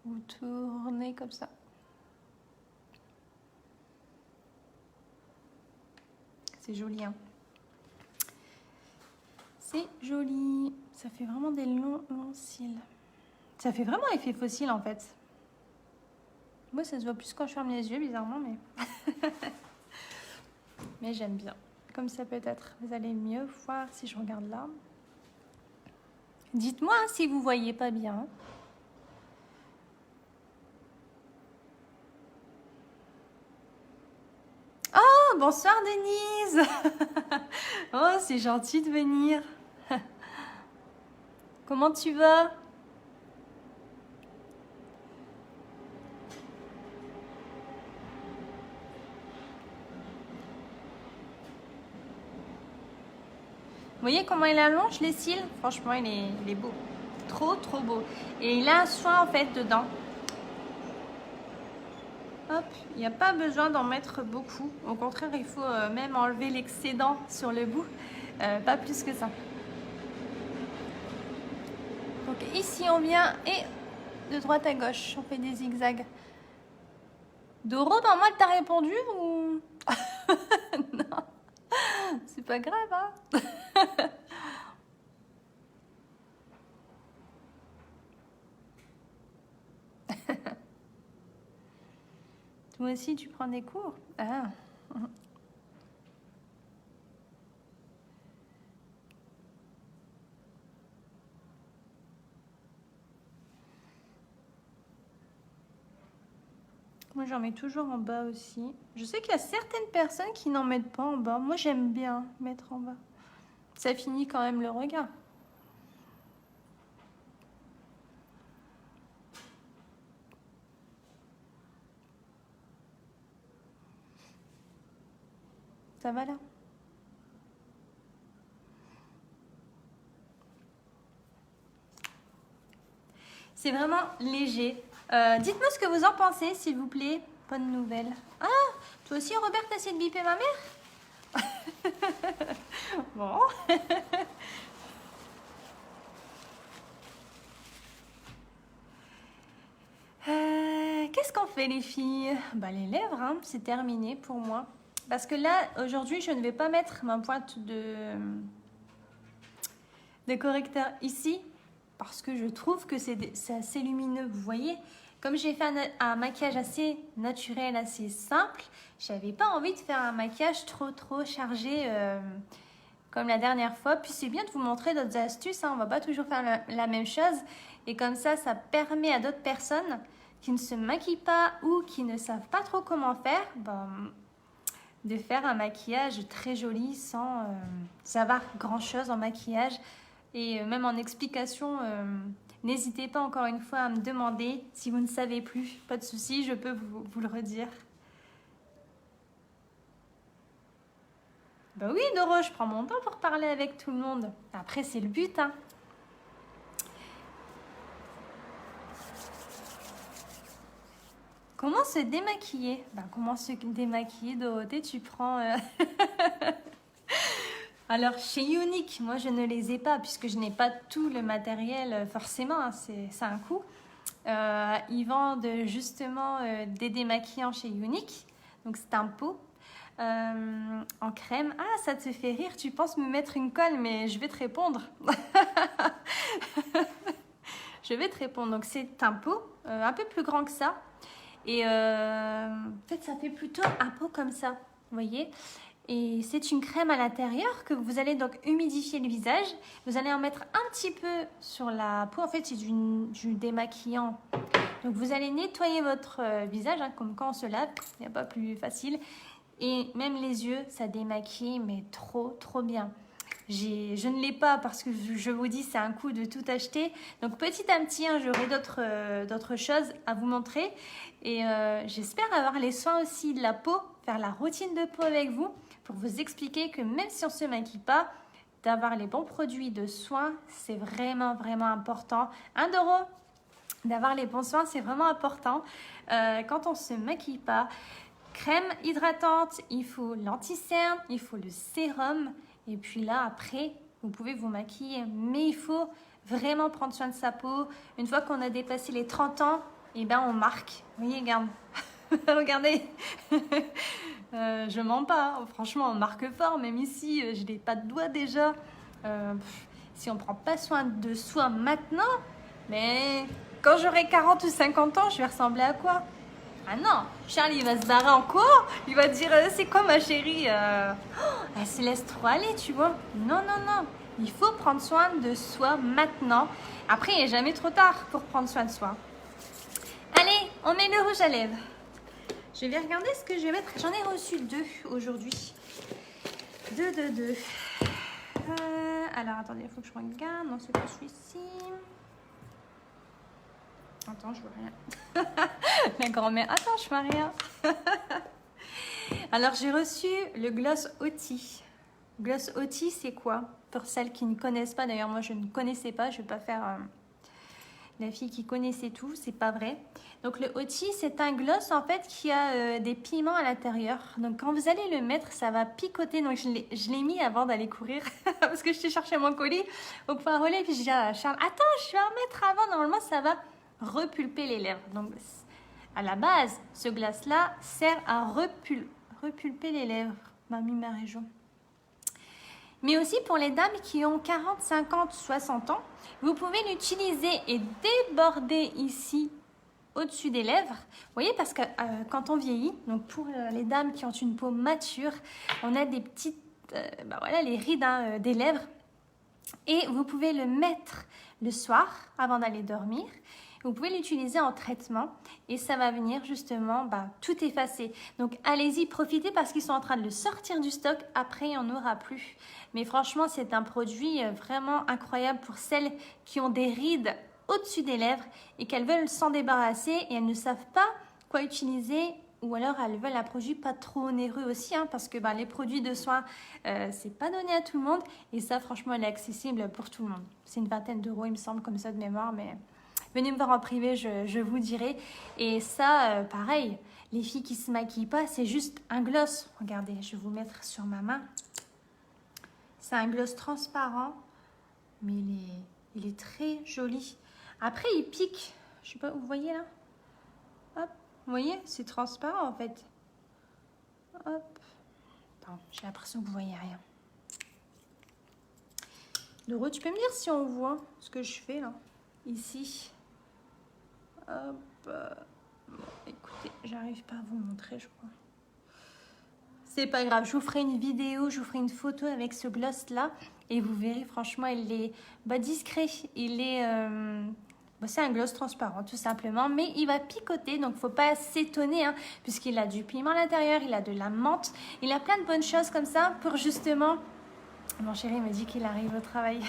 Vous tournez comme ça. C'est joli, hein. C'est joli. Ça fait vraiment des longs cils. Ça fait vraiment effet fossile, en fait. Moi, ça se voit plus quand je ferme les yeux, bizarrement, mais... mais j'aime bien. Comme ça, peut-être, vous allez mieux voir si je regarde là. Dites-moi hein, si vous voyez pas bien. Oh, bonsoir Denise. Oh, c'est gentil de venir. Comment tu vas? Vous voyez comment il allonge les cils? Franchement, il est beau. Trop, trop beau. Et il a un soin en fait dedans. Hop, il n'y a pas besoin d'en mettre beaucoup. Au contraire, il faut même enlever l'excédent sur le bout. Pas plus que ça. Donc ici, on vient et de droite à gauche, on fait des zigzags. Doro, maman, elle t'a répondu ou... Non, c'est pas grave, hein. Toi aussi, tu prends des cours? Ah. Moi, j'en mets toujours en bas aussi. Je sais qu'il y a certaines personnes qui n'en mettent pas en bas. Moi, j'aime bien mettre en bas. Ça finit quand même le regard. Ça va là? C'est vraiment léger. Dites-moi ce que vous en pensez, s'il vous plaît. Bonne nouvelle. Ah, toi aussi, Robert, t'as essayé de biper ma mère? Bon. Qu'est-ce qu'on fait, les filles? Bah, les lèvres, hein, c'est terminé pour moi. Parce que là, aujourd'hui, je ne vais pas mettre ma pointe de correcteur ici. Parce que je trouve que c'est assez lumineux, vous voyez. Comme j'ai fait un maquillage assez naturel, assez simple, j'avais pas envie de faire un maquillage trop chargé comme la dernière fois. Puis c'est bien de vous montrer d'autres astuces, hein. On va pas toujours faire la même chose. Et comme ça permet à d'autres personnes qui ne se maquillent pas ou qui ne savent pas trop comment faire, de faire un maquillage très joli sans savoir grand chose en maquillage. Et même en explication, n'hésitez pas encore une fois à me demander si vous ne savez plus. Pas de souci, je peux vous le redire. Bah oui, Doro, je prends mon temps pour parler avec tout le monde. Après, c'est le but, hein. Comment se démaquiller? Comment se démaquiller, Dorothée? Tu prends... Alors, chez Younique, moi, je ne les ai pas puisque je n'ai pas tout le matériel, forcément, hein, c'est un coût. Ils vendent justement des démaquillants chez Younique. Donc, c'est un pot en crème. Ah, ça te fait rire, tu penses me mettre une colle, mais je vais te répondre. Je vais te répondre. Donc, c'est un pot un peu plus grand que ça. Et en fait, ça fait plutôt un pot comme ça, vous voyez. Et c'est une crème à l'intérieur que vous allez donc humidifier le visage. Vous allez en mettre un petit peu sur la peau. En fait, c'est du démaquillant. Donc, vous allez nettoyer votre visage, hein, comme quand on se lave. Il n'y a pas plus facile. Et même les yeux, ça démaquille, mais trop bien. Je ne l'ai pas parce que je vous dis, c'est un coup de tout acheter. Donc, petit à petit, hein, j'aurai d'autres choses à vous montrer. Et j'espère avoir les soins aussi de la peau, faire la routine de peau avec vous pour vous expliquer que même si on ne se maquille pas, d'avoir les bons produits de soins, c'est vraiment important. Hein, Doro? D'avoir les bons soins, c'est vraiment important. Quand on ne se maquille pas, crème hydratante, il faut l'anti-cerne, il faut le sérum. Et puis là, après, vous pouvez vous maquiller. Mais il faut vraiment prendre soin de sa peau. Une fois qu'on a dépassé les 30 ans, eh ben, on marque. Vous voyez, regarde. Regardez. Je mens pas. Hein. Franchement, on marque fort. Même ici, je n'ai pas de doigts déjà. Si on ne prend pas soin de soi maintenant, mais quand j'aurai 40 ou 50 ans, je vais ressembler à quoi? Ah non, Charlie il va se barrer en cours, il va dire c'est quoi ma chérie elle se laisse trop aller, tu vois. Non, il faut prendre soin de soi maintenant. Après, il n'est jamais trop tard pour prendre soin de soi. Allez, on met le rouge à lèvres. Je vais regarder ce que je vais mettre. J'en ai reçu 2 aujourd'hui. 2. Alors, attendez, il faut que je regarde. Non, c'est pas celui-ci. Attends, je vois rien. La grand-mère. Attends, je vois rien. Alors, j'ai reçu le Gloss Oti. Gloss Oti, c'est quoi? Pour celles qui ne connaissent pas, d'ailleurs, moi, je ne connaissais pas. Je ne vais pas faire la fille qui connaissait tout. C'est pas vrai. Donc, le Oti, c'est un gloss, en fait, qui a des piments à l'intérieur. Donc, quand vous allez le mettre, ça va picoter. Donc, je l'ai mis avant d'aller courir. Parce que je t'ai cherché mon colis au point relais. Puis, j'ai dit à Charles, attends, je vais en mettre avant. Normalement, ça va repulper les lèvres. Donc, à la base, ce glace-là sert à repulper les lèvres. Mamie Marie-Jo. Mais aussi pour les dames qui ont 40, 50, 60 ans, vous pouvez l'utiliser et déborder ici au-dessus des lèvres. Vous voyez, parce que quand on vieillit, donc pour les dames qui ont une peau mature, on a des petites, voilà, les rides des lèvres. Et vous pouvez le mettre le soir avant d'aller dormir. Vous pouvez l'utiliser en traitement et ça va venir justement tout effacer. Donc allez-y, profitez parce qu'ils sont en train de le sortir du stock. Après, il n'y en aura plus. Mais franchement, c'est un produit vraiment incroyable pour celles qui ont des rides au-dessus des lèvres et qu'elles veulent s'en débarrasser et elles ne savent pas quoi utiliser. Ou alors elles veulent un produit pas trop onéreux aussi, parce que les produits de soins, c'est pas donné à tout le monde. Et ça, franchement, elle est accessible pour tout le monde. C'est une vingtaine d'euros, il me semble, comme ça de mémoire. Mais venez me voir en privé, je vous dirai. Et ça, pareil, les filles qui se maquillent pas, c'est juste un gloss. Regardez, je vais vous mettre sur ma main. C'est un gloss transparent, mais il est très joli. Après, il pique. Je sais pas, vous voyez là? Hop. Vous voyez, c'est transparent en fait. Hop. Attends, j'ai l'impression que vous voyez rien. Doro, tu peux me dire si on voit ce que je fais là? Ici. Hop. Bon, écoutez, j'arrive pas à vous montrer, je crois. C'est pas grave, je vous ferai une vidéo, je vous ferai une photo avec ce gloss là. Et vous verrez, franchement, il est discret. Il est... c'est un gloss transparent tout simplement, mais il va picoter, donc il ne faut pas s'étonner puisqu'il a du piment à l'intérieur, il a de la menthe, il a plein de bonnes choses comme ça pour justement... Mon chéri me dit qu'il arrive au travail.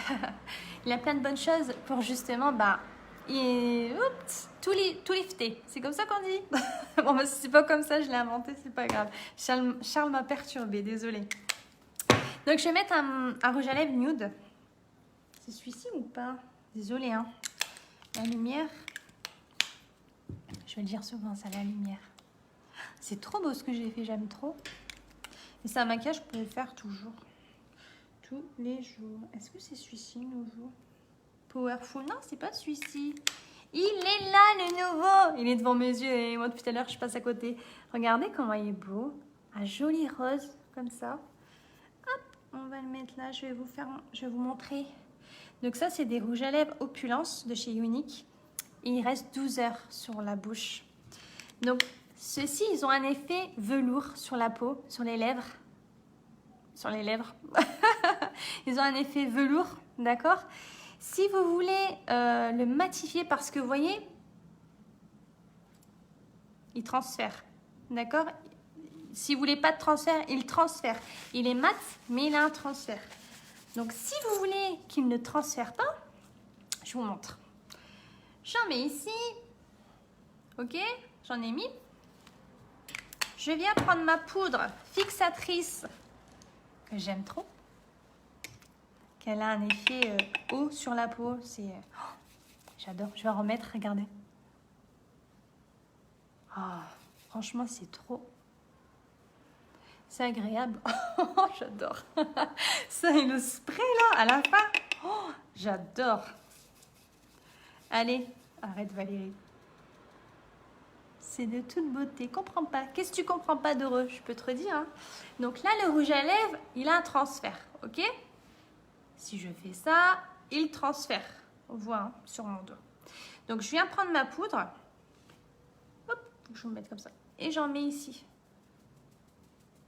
Il a plein de bonnes choses pour justement tout lifter. C'est comme ça qu'on dit. Bon, c'est pas comme ça, je l'ai inventé, c'est pas grave. Charles m'a perturbée, désolée. Donc je vais mettre un rouge à lèvres nude. C'est celui-ci ou pas? Désolée, La lumière, je vais le dire souvent, ça, la lumière. C'est trop beau ce que j'ai fait, j'aime trop. Et c'est un maquillage que je peux le faire toujours. Tous les jours. Est-ce que c'est celui-ci, nouveau? Powerful. Non, c'est pas celui-ci. Il est là, le nouveau. Il est devant mes yeux et moi, depuis tout à l'heure, je passe à côté. Regardez comment il est beau. Un joli rose, comme ça. Hop, on va le mettre là. Je vais vous montrer. Donc ça, c'est des rouges à lèvres Opulence de chez Unique. Et il reste 12 heures sur la bouche. Donc, ceux-ci, ils ont un effet velours sur la peau, sur les lèvres. Sur les lèvres. Ils ont un effet velours, d'accord? Si vous voulez le matifier, parce que vous voyez, il transfère, d'accord? Si vous voulez pas de transfert, il transfère. Il est mat, mais il a un transfert. Donc, si vous voulez qu'il ne transfère pas, je vous montre. J'en mets ici. Ok, j'en ai mis. Je viens prendre ma poudre fixatrice que j'aime trop. Qu'elle a un effet haut sur la peau. C'est, j'adore. Je vais en remettre, regardez. Franchement, c'est trop. C'est agréable. J'adore. Ça et le spray là, à la fin. J'adore. Allez, arrête Valérie. C'est de toute beauté. Comprends pas. Qu'est-ce que tu comprends pas d'heureux? Je peux te redire. Donc là, le rouge à lèvres, il a un transfert. Ok? Si je fais ça, il transfère. On voit sur mon dos. Donc je viens prendre ma poudre. Hop, je vais me mettre comme ça. Et j'en mets ici.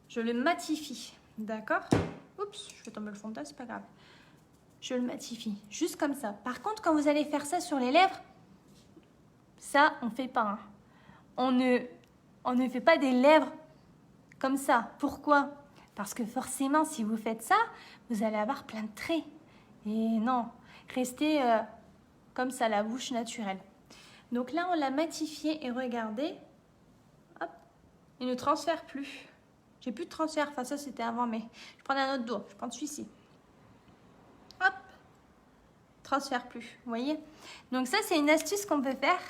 Je le matifie. D'accord? Oups, je vais tomber le fond de teint, c'est pas grave. Je le matifie. Juste comme ça. Par contre, quand vous allez faire ça sur les lèvres, ça, on ne fait pas. On ne fait pas des lèvres comme ça. Pourquoi? Parce que forcément, si vous faites ça, vous allez avoir plein de traits. Et non, restez comme ça, la bouche naturelle. Donc là, on l'a matifié et regardez, hop, il ne transfère plus. J'ai plus de transfert, enfin ça c'était avant, mais je prends un autre doigt, je prends celui-ci. Hop, transfère plus, vous voyez? Donc ça, c'est une astuce qu'on peut faire.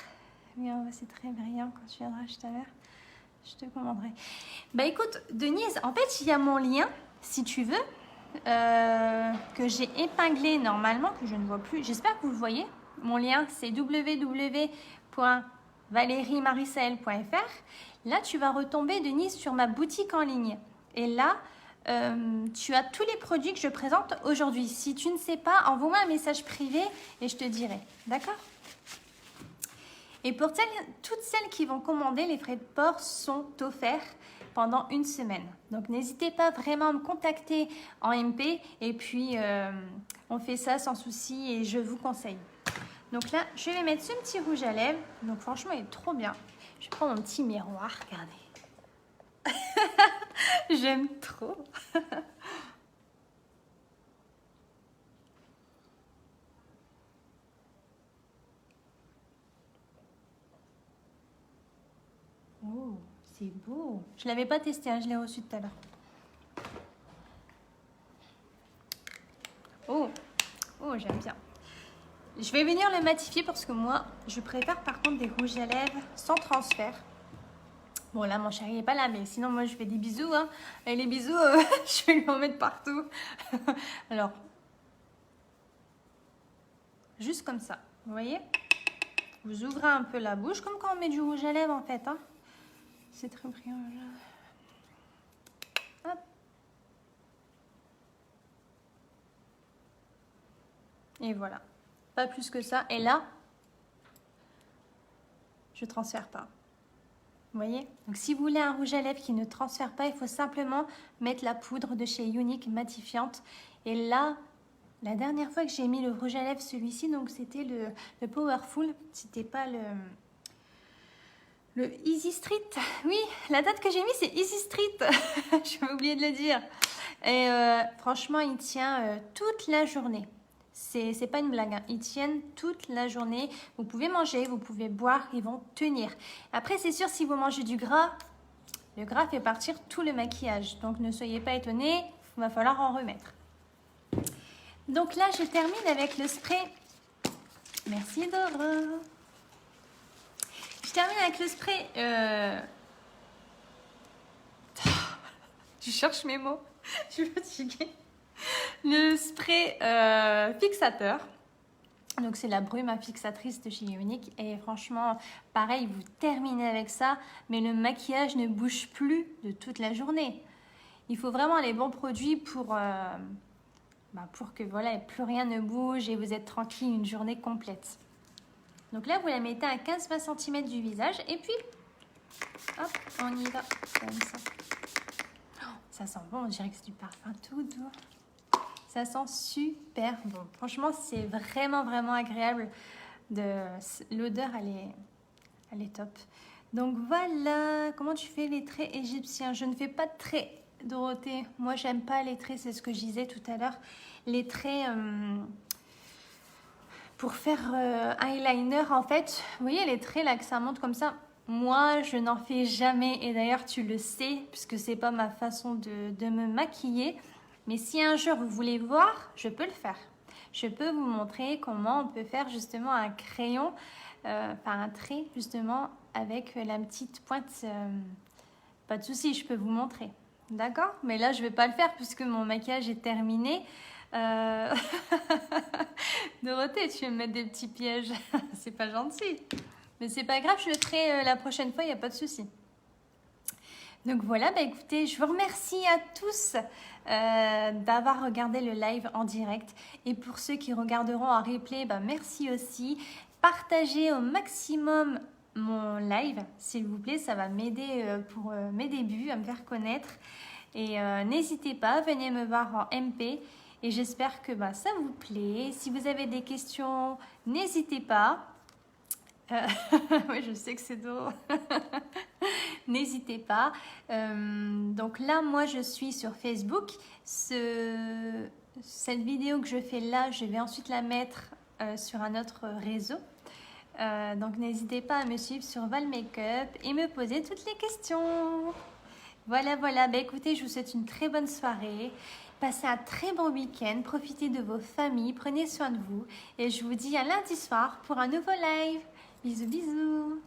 C'est très brillant quand tu viendras tout à l'heure. Je te commanderai. Bah écoute, Denise, en fait, il y a mon lien, si tu veux, que j'ai épinglé normalement, que je ne vois plus. J'espère que vous le voyez. Mon lien, c'est www.valeriemarisaël.fr. Là, tu vas retomber, Denise, sur ma boutique en ligne. Et là, tu as tous les produits que je présente aujourd'hui. Si tu ne sais pas, envoie-moi un message privé et je te dirai. D'accord ? Et pour toutes celles qui vont commander, les frais de port sont offerts pendant une semaine. Donc n'hésitez pas vraiment à me contacter en MP et puis on fait ça sans souci et je vous conseille. Donc là, je vais mettre ce petit rouge à lèvres. Donc franchement, il est trop bien. Je vais prendre mon petit miroir, regardez. J'aime trop. Oh, c'est beau. Je ne l'avais pas testé, hein, je l'ai reçu tout à l'heure. Oh, oh, j'aime bien. Je vais venir le matifier parce que moi, je prépare par contre des rouges à lèvres sans transfert. Bon, là, mon chéri n'est pas là, mais sinon, moi, je fais des bisous. Hein. Et les bisous, je vais lui en mettre partout. Alors, juste comme ça, vous voyez? Vous ouvrez un peu la bouche, comme quand on met du rouge à lèvres, en fait. Hein. C'est très brillant. Hop. Et voilà. Pas plus que ça. Et là, je ne transfère pas. Vous voyez? Donc si vous voulez un rouge à lèvres qui ne transfère pas, il faut simplement mettre la poudre de chez Younique matifiante. Et là, la dernière fois que j'ai mis le rouge à lèvres, celui-ci, donc c'était le Powerful. C'était pas le Easy Street. Oui, la date que j'ai mis, c'est Easy Street. J'avais oublié de le dire. Et franchement, il tient toute la journée. C'est pas une blague, hein. Ils tiennent toute la journée. Vous pouvez manger, vous pouvez boire, ils vont tenir. Après, c'est sûr, si vous mangez du gras, le gras fait partir tout le maquillage. Donc, ne soyez pas étonnés, il va falloir en remettre. Donc là, je termine avec le spray. Merci Dora. Je termine avec le spray. Je cherche mes mots. Je suis fatiguée. Le spray fixateur. Donc c'est la brume à fixatrice de chez Younique. Et franchement, pareil, vous terminez avec ça. Mais le maquillage ne bouge plus de toute la journée. Il faut vraiment les bons produits pour que voilà, plus rien ne bouge et vous êtes tranquille une journée complète. Donc là, vous la mettez à 15-20 cm du visage. Et puis, hop, on y va. Comme ça. Oh, ça sent bon, on dirait que c'est du parfum tout doux. Ça sent super bon. Franchement, c'est vraiment, vraiment agréable. L'odeur, elle est top. Donc voilà, comment tu fais les traits égyptiens? Je ne fais pas de traits, Dorothée. Moi, j'aime pas les traits, c'est ce que je disais tout à l'heure. Les traits pour faire eyeliner, en fait, vous voyez les traits là que ça monte comme ça? Moi, je n'en fais jamais. Et d'ailleurs, tu le sais, puisque c'est pas ma façon de me maquiller. Mais si un jour vous voulez voir, je peux le faire. Je peux vous montrer comment on peut faire justement un crayon, un trait justement avec la petite pointe. Pas de souci, je peux vous montrer. D'accord? Mais là, je ne vais pas le faire puisque mon maquillage est terminé. Dorothée, tu veux me mettre des petits pièges. C'est pas gentil. Mais c'est pas grave, je le ferai la prochaine fois, il n'y a pas de souci. Donc voilà, écoutez, je vous remercie à tous d'avoir regardé le live en direct. Et pour ceux qui regarderont en replay, merci aussi. Partagez au maximum mon live, s'il vous plaît. Ça va m'aider pour mes débuts, à me faire connaître. Et n'hésitez pas, venez me voir en MP. Et j'espère que ça vous plaît. Si vous avez des questions, n'hésitez pas. Oui, je sais que c'est drôle. N'hésitez pas. Donc là, moi, je suis sur Facebook. Cette vidéo que je fais là, je vais ensuite la mettre sur un autre réseau. Donc n'hésitez pas à me suivre sur Val Makeup et me poser toutes les questions. Voilà. Écoutez, je vous souhaite une très bonne soirée. Passez un très bon week-end. Profitez de vos familles. Prenez soin de vous. Et je vous dis à lundi soir pour un nouveau live. Bisous, bisous.